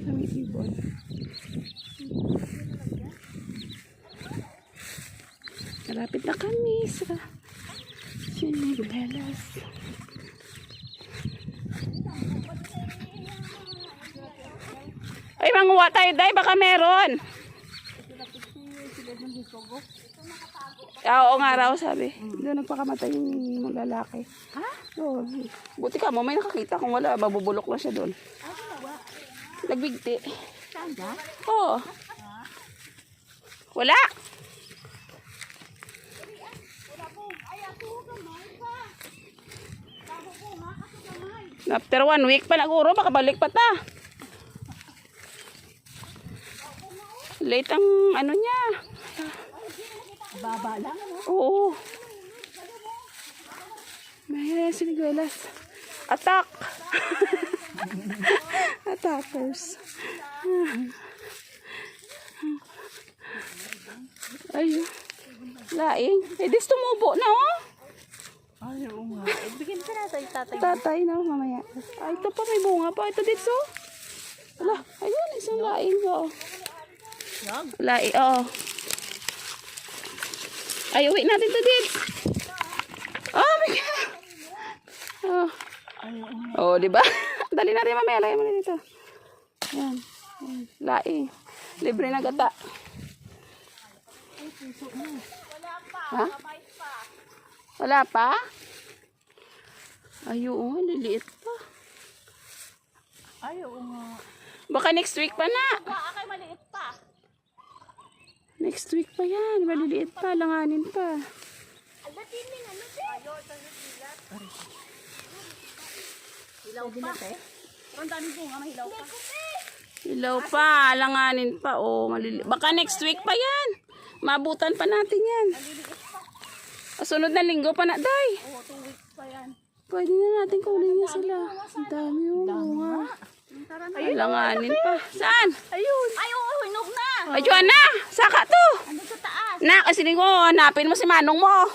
Kami ibon. Malapit na kami sa Siniguelas. Ay, manguha tayo, day. Baka meron. Oo nga raw, sabi. Doon nagpakamatay yung mga lalaki. Ha? Oo. Buti ka mo, may nakakita. Kung wala, mabubulok na siya doon. Nagbigti. Saan ka? Oo. Wala. After 1 week pa naguro, makabalik pa ta. Late ang ano niya. Baba lang, ano? Oo. May siniguelas. Attack! Attackers. Ayun. Laing. Eh, dis tumubo na, oh. Ay, oo nga. Bigyan ka natin, tatay. Tatay na, mamaya. Ay, ito pa, may bunga pa. Ito dito. Wala. Ayun, isang laing ko. Laing, oo. Ay, uwi natin to dito. Oh, my God. Oh. Oh, diba? Dali natin mamaya. Lagay mo na dito. Ayan. Laing. Libre na gata. Ha? Wala pa? Ayun, liliit pa. Ay, oo nga. Baka next week pa na. Akay maliit pa. Next week pa yan. Maliliit pa. Langanin pa. Alatin min, ano te? Hilaw pa. Ang dami bunga, may hilaw pa. Ilaw pa. Langanin pa. Oh, maliliit. Baka next week pa yan. Mabutan pa natin yan. Sunod na linggo pa na, day. Oo, 2 weeks pa yan. Pwede na natin kunin niya sila. Ang dami yung bunga. Ay, langanin pa. Saan? Ayun. Ay, oo, hinog na. Ay, Joanna! Saka to! Ano sa taas? Na, kasi ko, hanapin mo si Manong mo.